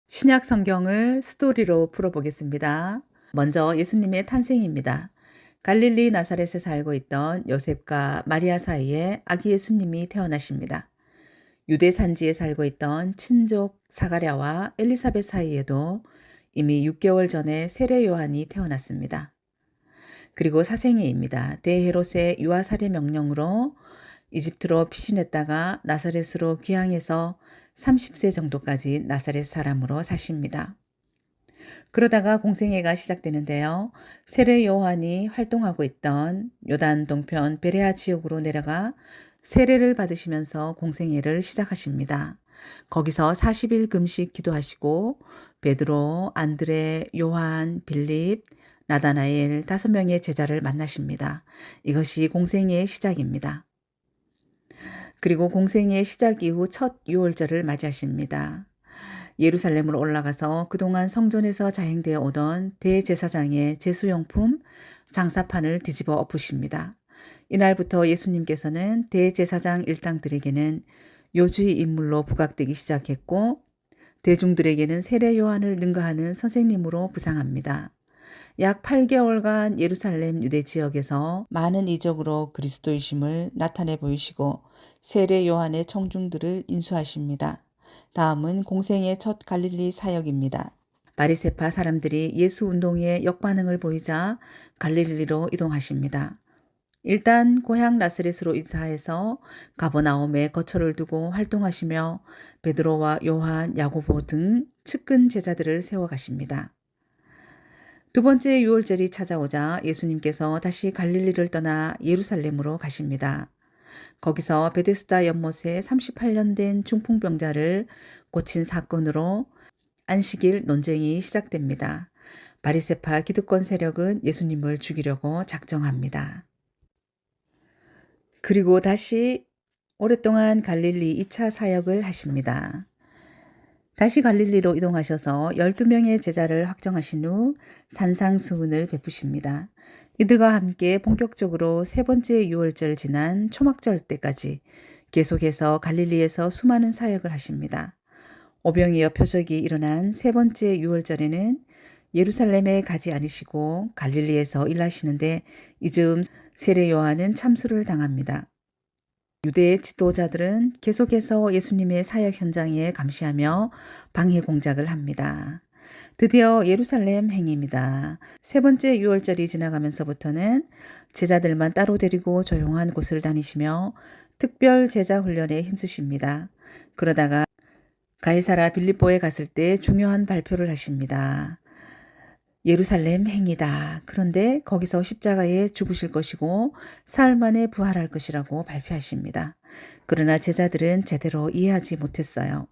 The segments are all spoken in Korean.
신약 성경을 스토리로 풀어보겠습니다. 먼저 예수님의 탄생입니다. 갈릴리 나사렛에 살고 있던 요셉과 마리아 사이에 아기 예수님이 태어나십니다. 유대 산지에 살고 있던 친족 사가랴와 엘리사벳 사이에도 이미 6개월 전에 세례 요한이 태어났습니다. 그리고 사생애입니다. 대헤롯의 유아살해 명령으로 이집트로 피신했다가 나사렛으로 귀향해서 30세 정도까지 나사렛 사람으로 사십니다. 그러다가 공생애가 시작되는데요. 세례 요한이 활동하고 있던 요단 동편 베레아 지역으로 내려가 세례를 받으시면서 공생애를 시작하십니다. 거기서 40일 금식 기도하시고 베드로, 안드레, 요한, 빌립, 나다나엘 5명의 제자를 만나십니다. 이것이 공생애의 시작입니다. 그리고 공생의 시작 이후 첫 유월절을 맞이하십니다. 예루살렘으로 올라가서 그동안 성전에서 자행되어 오던 대제사장의 제수용품 장사판을 뒤집어 엎으십니다. 이날부터 예수님께서는 대제사장 일당들에게는 요주의 인물로 부각되기 시작했고 대중들에게는 세례 요한을 능가하는 선생님으로 부상합니다. 약 8개월간 예루살렘 유대 지역에서 많은 이적으로 그리스도이심을 나타내 보이시고 세례 요한의 청중들을 인수하십니다. 다음은 공생의 첫 갈릴리 사역입니다. 바리새파 사람들이 예수 운동에 역반응을 보이자 갈릴리로 이동하십니다. 일단 고향 나스렛으로 이사해서 가버나움에 거처를 두고 활동하시며 베드로와 요한, 야고보 등 측근 제자들을 세워가십니다. 두 번째 유월절이 찾아오자 예수님께서 다시 갈릴리를 떠나 예루살렘으로 가십니다. 거기서 베데스다 연못에 38년 된 중풍병자를 고친 사건으로 안식일 논쟁이 시작됩니다. 바리새파 기득권 세력은 예수님을 죽이려고 작정합니다. 그리고 다시 오랫동안 갈릴리 2차 사역을 하십니다. 다시 갈릴리로 이동하셔서 12명의 제자를 확정하신 후 산상수훈을 베푸십니다. 이들과 함께 본격적으로 세 번째 유월절 지난 초막절 때까지 계속해서 갈릴리에서 수많은 사역을 하십니다. 오병이어 표적이 일어난 세 번째 유월절에는 예루살렘에 가지 않으시고 갈릴리에서 일하시는데 이 즈음 세례 요한은 참수를 당합니다. 유대 지도자들은 계속해서 예수님의 사역 현장에 감시하며 방해 공작을 합니다. 드디어 예루살렘 행입니다. 세 번째 유월절이 지나가면서부터는 제자들만 따로 데리고 조용한 곳을 다니시며 특별 제자 훈련에 힘쓰십니다. 그러다가 가이사라 빌립보에 갔을 때 중요한 발표를 하십니다. 예루살렘 행이다. 그런데 거기서 십자가에 죽으실 것이고 사흘 만에 부활할 것이라고 발표하십니다. 그러나 제자들은 제대로 이해하지 못했어요.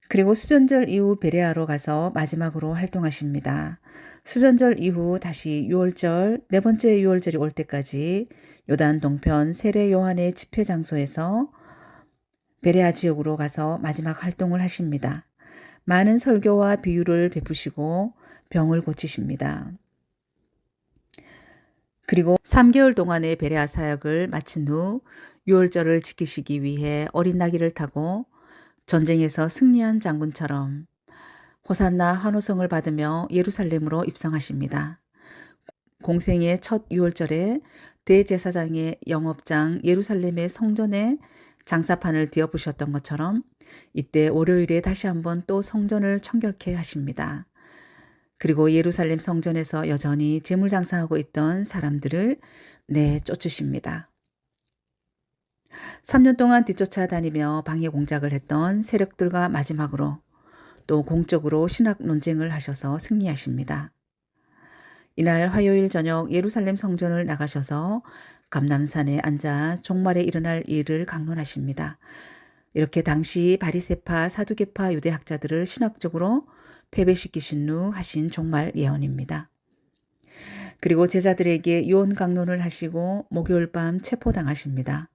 그리고 수전절 이후 베레아로 가서 마지막으로 활동하십니다. 수전절 이후 다시 유월절, 네 번째 유월절이 올 때까지 요단 동편 세례 요한의 집회 장소에서 베레아 지역으로 가서 마지막 활동을 하십니다. 많은 설교와 비유를 베푸시고 병을 고치십니다. 그리고 3개월 동안의 베레아 사역을 마친 후 유월절을 지키시기 위해 어린 나귀를 타고 전쟁에서 승리한 장군처럼 호산나 환호성을 받으며 예루살렘으로 입성하십니다. 공생의 첫 유월절에 대제사장의 영업장 예루살렘의 성전에 장사판을 뒤엎으셨던 것처럼 이때 월요일에 다시 한번 또 성전을 청결케 하십니다. 그리고 예루살렘 성전에서 여전히 재물 장사하고 있던 사람들을 내쫓으십니다. 3년 동안 뒤쫓아 다니며 방해 공작을 했던 세력들과 마지막으로 또 공적으로 신학 논쟁을 하셔서 승리하십니다. 이날 화요일 저녁 예루살렘 성전을 나가셔서 감람산에 앉아 종말에 일어날 일을 강론하십니다. 이렇게 당시 바리새파, 사두개파 유대학자들을 신학적으로 패배시키신 후 하신 종말 예언입니다. 그리고 제자들에게 유언 강론을 하시고 목요일 밤 체포당하십니다.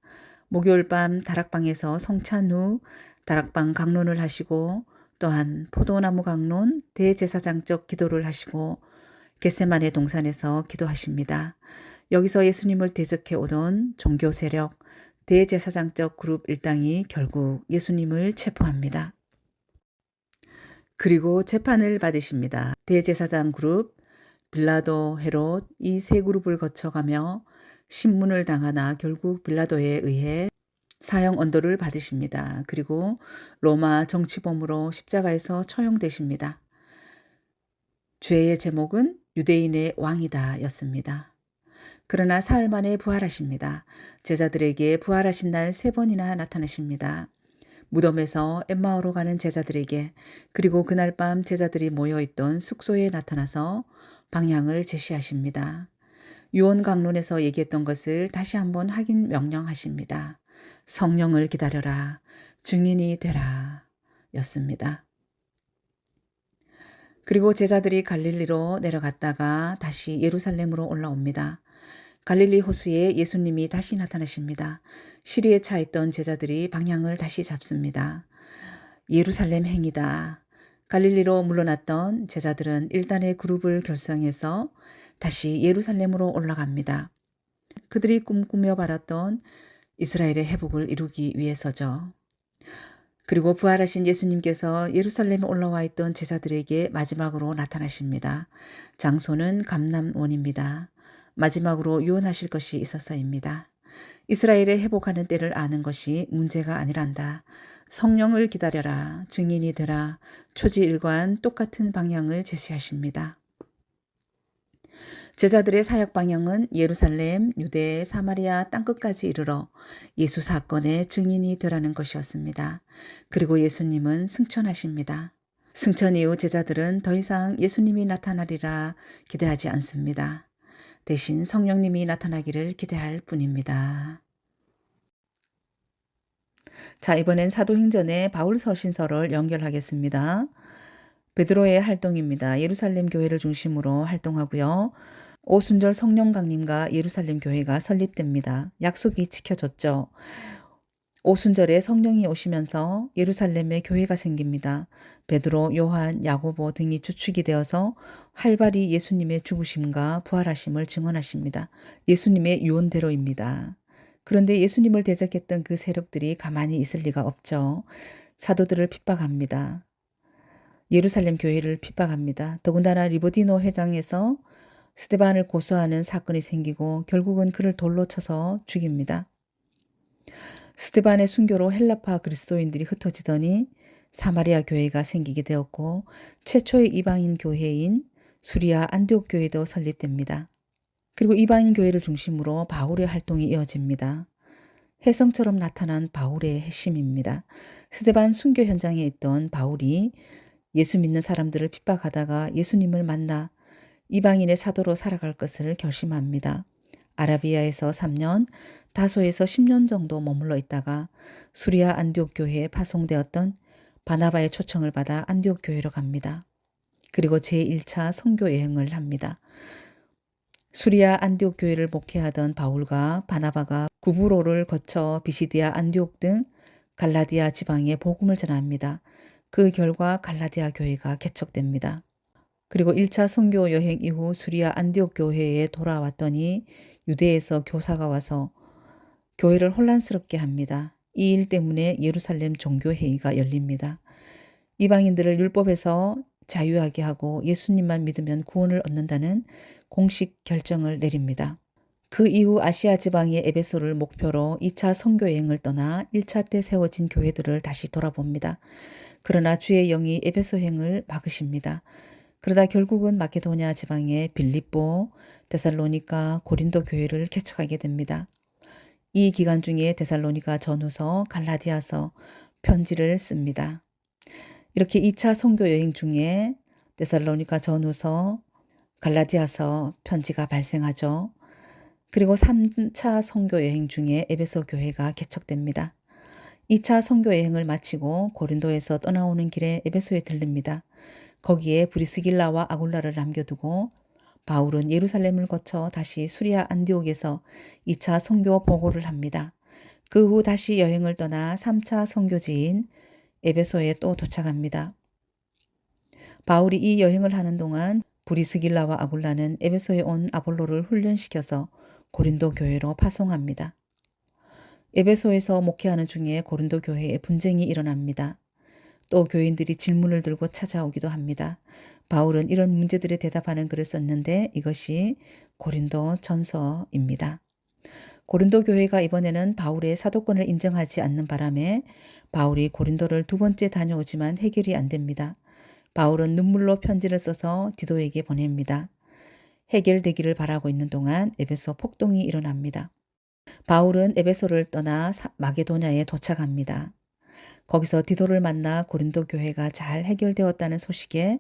목요일 밤 다락방에서 성찬 후 다락방 강론을 하시고 또한 포도나무 강론, 대제사장적 기도를 하시고 겟세마네 동산에서 기도하십니다. 여기서 예수님을 대적해 오던 종교 세력, 대제사장적 그룹 일당이 결국 예수님을 체포합니다. 그리고 재판을 받으십니다. 대제사장 그룹, 빌라도, 헤롯 이 세 그룹을 거쳐가며 신문을 당하나 결국 빌라도에 의해 사형 언도를 받으십니다. 그리고 로마 정치범으로 십자가에서 처형되십니다. 죄의 제목은 유대인의 왕이다 였습니다. 그러나 사흘 만에 부활하십니다. 제자들에게 부활하신 날 3번이나 나타나십니다. 무덤에서 엠마오로 가는 제자들에게, 그리고 그날 밤 제자들이 모여있던 숙소에 나타나서 방향을 제시하십니다. 유언 강론에서 얘기했던 것을 다시 한번 확인 명령하십니다. 성령을 기다려라. 증인이 되라. 였습니다. 그리고 제자들이 갈릴리로 내려갔다가 다시 예루살렘으로 올라옵니다. 갈릴리 호수에 예수님이 다시 나타나십니다. 시리에 차 있던 제자들이 방향을 다시 잡습니다. 예루살렘 행이다. 갈릴리로 물러났던 제자들은 일단의 그룹을 결성해서 다시 예루살렘으로 올라갑니다. 그들이 꿈꾸며 바랐던 이스라엘의 회복을 이루기 위해서죠. 그리고 부활하신 예수님께서 예루살렘에 올라와 있던 제자들에게 마지막으로 나타나십니다. 장소는 감람원입니다. 마지막으로 유언하실 것이 있어서입니다. 이스라엘의 회복하는 때를 아는 것이 문제가 아니란다. 성령을 기다려라. 증인이 되라. 초지일관 똑같은 방향을 제시하십니다. 제자들의 사역 방향은 예루살렘, 유대, 사마리아 땅끝까지 이르러 예수 사건의 증인이 되라는 것이었습니다. 그리고 예수님은 승천하십니다. 승천 이후 제자들은 더 이상 예수님이 나타나리라 기대하지 않습니다. 대신 성령님이 나타나기를 기대할 뿐입니다. 자, 이번엔 사도행전의 바울 서신서를 연결하겠습니다. 베드로의 활동입니다. 예루살렘 교회를 중심으로 활동하고요. 오순절 성령 강림과 예루살렘 교회가 설립됩니다. 약속이 지켜졌죠. 오순절에 성령이 오시면서 예루살렘에 교회가 생깁니다. 베드로, 요한, 야고보 등이 주축이 되어서 활발히 예수님의 죽으심과 부활하심을 증언하십니다. 예수님의 유언대로입니다. 그런데 예수님을 대적했던 그 세력들이 가만히 있을 리가 없죠. 사도들을 핍박합니다. 예루살렘 교회를 핍박합니다. 더군다나 리보디노 회장에서 스데반을 고소하는 사건이 생기고 결국은 그를 돌로 쳐서 죽입니다. 스데반의 순교로 헬라파 그리스도인들이 흩어지더니 사마리아 교회가 생기게 되었고 최초의 이방인 교회인 수리아 안디옥 교회도 설립됩니다. 그리고 이방인 교회를 중심으로 바울의 활동이 이어집니다. 혜성처럼 나타난 바울의 핵심입니다. 스데반 순교 현장에 있던 바울이 예수 믿는 사람들을 핍박하다가 예수님을 만나 이방인의 사도로 살아갈 것을 결심합니다. 아라비아에서 3년, 다소에서 10년 정도 머물러 있다가 수리아 안디옥 교회에 파송되었던 바나바의 초청을 받아 안디옥 교회로 갑니다. 그리고 제1차 선교 여행을 합니다. 수리아 안디옥 교회를 목회하던 바울과 바나바가 구브로를 거쳐 비시디아 안디옥 등 갈라디아 지방에 복음을 전합니다. 그 결과 갈라디아 교회가 개척됩니다. 그리고 1차 선교 여행 이후 수리아 안디옥 교회에 돌아왔더니 유대에서 교사가 와서 교회를 혼란스럽게 합니다. 이 일 때문에 예루살렘 종교회의가 열립니다. 이방인들을 율법에서 자유하게 하고 예수님만 믿으면 구원을 얻는다는 공식 결정을 내립니다. 그 이후 아시아 지방의 에베소를 목표로 2차 선교 여행을 떠나 1차 때 세워진 교회들을 다시 돌아봅니다. 그러나 주의 영이 에베소행을 막으십니다. 그러다 결국은 마케도냐 지방의 빌립보, 데살로니가, 고린도 교회를 개척하게 됩니다. 이 기간 중에 데살로니가 전후서, 갈라디아서, 편지를 씁니다. 이렇게 2차 선교 여행 중에 데살로니가 전후서, 갈라디아서, 편지가 발생하죠. 그리고 3차 선교 여행 중에 에베소 교회가 개척됩니다. 2차 선교 여행을 마치고 고린도에서 떠나오는 길에 에베소에 들릅니다. 거기에 브리스길라와 아굴라를 남겨두고 바울은 예루살렘을 거쳐 다시 수리아 안디옥에서 2차 선교 보고를 합니다. 그 후 다시 여행을 떠나 3차 선교지인 에베소에 또 도착합니다. 바울이 이 여행을 하는 동안 브리스길라와 아굴라는 에베소에 온 아볼로를 훈련시켜서 고린도 교회로 파송합니다. 에베소에서 목회하는 중에 고린도 교회에 분쟁이 일어납니다. 또 교인들이 질문을 들고 찾아오기도 합니다. 바울은 이런 문제들에 대답하는 글을 썼는데 이것이 고린도 전서입니다. 고린도 교회가 이번에는 바울의 사도권을 인정하지 않는 바람에 바울이 고린도를 두 번째 다녀오지만 해결이 안 됩니다. 바울은 눈물로 편지를 써서 디도에게 보냅니다. 해결되기를 바라고 있는 동안 에베소 폭동이 일어납니다. 바울은 에베소를 떠나 마게도냐에 도착합니다. 거기서 디도를 만나 고린도 교회가 잘 해결되었다는 소식에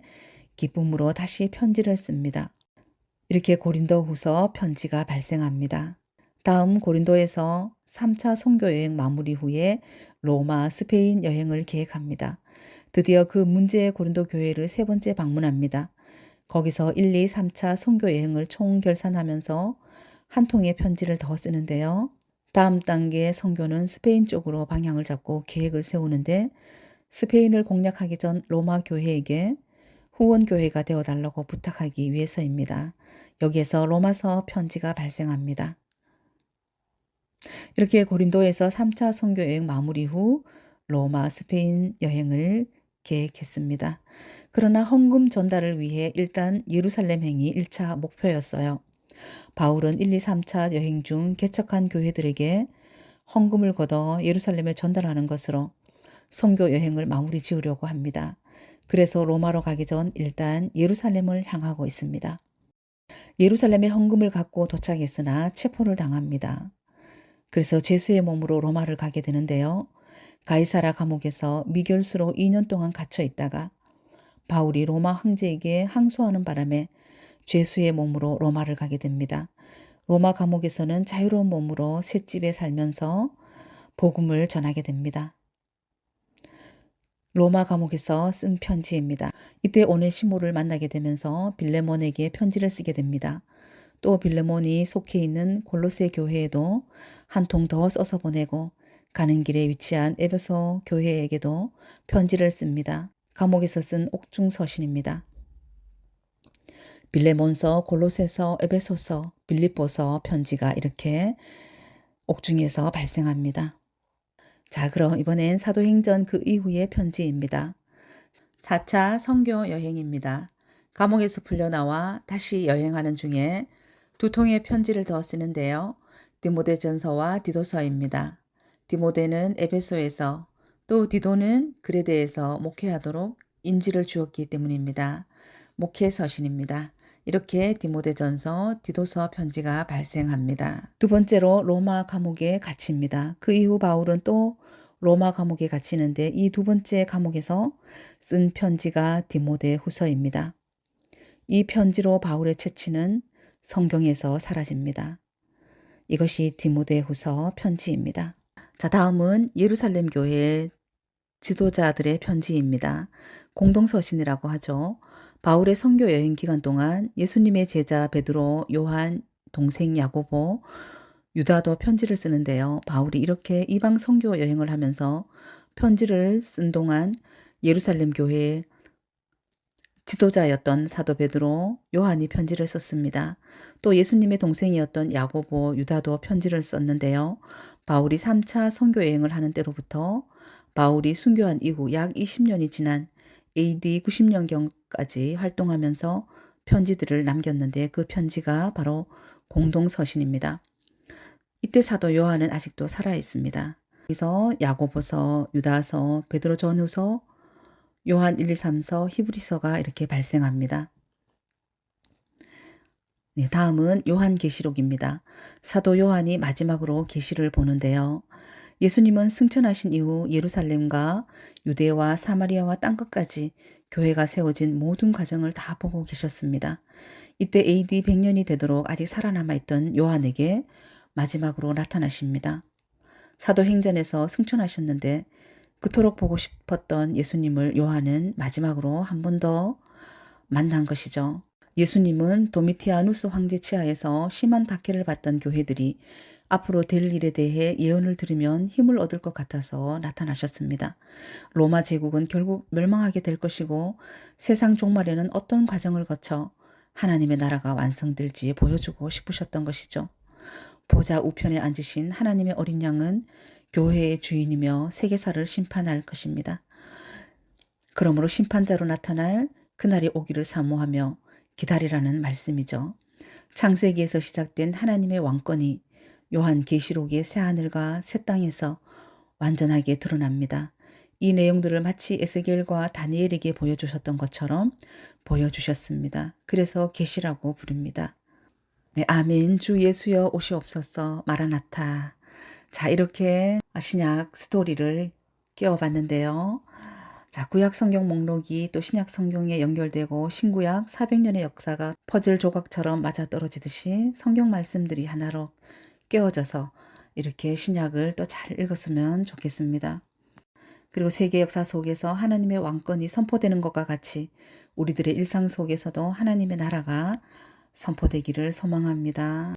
기쁨으로 다시 편지를 씁니다. 이렇게 고린도 후서 편지가 발생합니다. 다음 고린도에서 3차 선교여행 마무리 후에 로마, 스페인 여행을 계획합니다. 드디어 그 문제의 고린도 교회를 세 번째 방문합니다. 거기서 1, 2, 3차 선교여행을 총결산하면서 한 통의 편지를 더 쓰는데요. 다음 단계의 선교는 스페인 쪽으로 방향을 잡고 계획을 세우는데 스페인을 공략하기 전 로마 교회에게 후원교회가 되어달라고 부탁하기 위해서입니다. 여기에서 로마서 편지가 발생합니다. 이렇게 고린도에서 3차 선교여행 마무리 후 로마, 스페인 여행을 계획했습니다. 그러나 헌금 전달을 위해 일단 예루살렘 행이 1차 목표였어요. 바울은 1, 2, 3차 여행 중 개척한 교회들에게 헌금을 걷어 예루살렘에 전달하는 것으로 선교 여행을 마무리 지으려고 합니다. 그래서 로마로 가기 전 일단 예루살렘을 향하고 있습니다. 예루살렘에 헌금을 갖고 도착했으나 체포를 당합니다. 그래서 제수의 몸으로 로마를 가게 되는데요. 가이사라 감옥에서 미결수로 2년 동안 갇혀 있다가 바울이 로마 황제에게 항소하는 바람에 죄수의 몸으로 로마를 가게 됩니다. 로마 감옥에서는 자유로운 몸으로 셋집에 살면서 복음을 전하게 됩니다. 로마 감옥에서 쓴 편지입니다. 이때 오네시모를 만나게 되면서 빌레몬에게 편지를 쓰게 됩니다. 또 빌레몬이 속해 있는 골로새 교회에도 한 통 더 써서 보내고 가는 길에 위치한 에베소 교회에게도 편지를 씁니다. 감옥에서 쓴 옥중서신입니다. 빌레몬서, 골로새서, 에베소서, 빌립보서 편지가 이렇게 옥중에서 발생합니다. 자, 그럼 이번엔 사도행전 그 이후의 편지입니다. 4차 선교 여행입니다. 감옥에서 풀려나와 다시 여행하는 중에 두 통의 편지를 더 쓰는데요. 디모데전서와 디도서입니다. 디모데는 에베소에서 또 디도는 그레데에서 목회하도록 임지를 주었기 때문입니다. 목회 서신입니다. 이렇게 디모데전서, 디도서 편지가 발생합니다. 두 번째로 로마 감옥에 갇힙니다. 그 이후 바울은 또 로마 감옥에 갇히는데 이 두 번째 감옥에서 쓴 편지가 디모데 후서입니다. 이 편지로 바울의 채취는 성경에서 사라집니다. 이것이 디모데 후서 편지입니다. 자, 다음은 예루살렘 교회의 지도자들의 편지입니다. 공동서신이라고 하죠. 바울의 선교 여행 기간 동안 예수님의 제자 베드로, 요한, 동생 야고보, 유다도 편지를 쓰는데요. 바울이 이렇게 이방 선교 여행을 하면서 편지를 쓴 동안 예루살렘 교회의 지도자였던 사도 베드로, 요한이 편지를 썼습니다. 또 예수님의 동생이었던 야고보, 유다도 편지를 썼는데요. 바울이 3차 선교 여행을 하는 때로부터 바울이 순교한 이후 약 20년이 지난 AD 90년경까지 활동하면서 편지들을 남겼는데 그 편지가 바로 공동서신입니다. 이때 사도 요한은 아직도 살아 있습니다. 그래서 야고보서, 유다서, 베드로 전후서, 요한 1, 2, 3서, 히브리서가 이렇게 발생합니다. 네, 다음은 요한계시록입니다. 사도 요한이 마지막으로 계시를 보는데요. 예수님은 승천하신 이후 예루살렘과 유대와 사마리아와 땅끝까지 교회가 세워진 모든 과정을 다 보고 계셨습니다. 이때 AD 100년이 되도록 아직 살아남아 있던 요한에게 마지막으로 나타나십니다. 사도행전에서 승천하셨는데 그토록 보고 싶었던 예수님을 요한은 마지막으로 한 번 더 만난 것이죠. 예수님은 도미티아누스 황제 치하에서 심한 박해를 받던 교회들이 앞으로 될 일에 대해 예언을 들으면 힘을 얻을 것 같아서 나타나셨습니다. 로마 제국은 결국 멸망하게 될 것이고 세상 종말에는 어떤 과정을 거쳐 하나님의 나라가 완성될지 보여주고 싶으셨던 것이죠. 보좌 우편에 앉으신 하나님의 어린 양은 교회의 주인이며 세계사를 심판할 것입니다. 그러므로 심판자로 나타날 그날이 오기를 사모하며 기다리라는 말씀이죠. 창세기에서 시작된 하나님의 왕권이 요한계시록의 새하늘과 새 땅에서 완전하게 드러납니다. 이 내용들을 마치 에스겔과 다니엘에게 보여주셨던 것처럼 보여주셨습니다. 그래서 계시라고 부릅니다. 네, 아멘. 주 예수여 오시옵소서. 마라나타. 자, 이렇게 신약 스토리를 끼워봤는데요. 자, 구약 성경 목록이 또 신약 성경에 연결되고 신구약 400년의 역사가 퍼즐 조각처럼 맞아떨어지듯이 성경 말씀들이 하나로 깨어져서 이렇게 신약을 또 잘 읽었으면 좋겠습니다. 그리고 세계 역사 속에서 하나님의 왕권이 선포되는 것과 같이 우리들의 일상 속에서도 하나님의 나라가 선포되기를 소망합니다.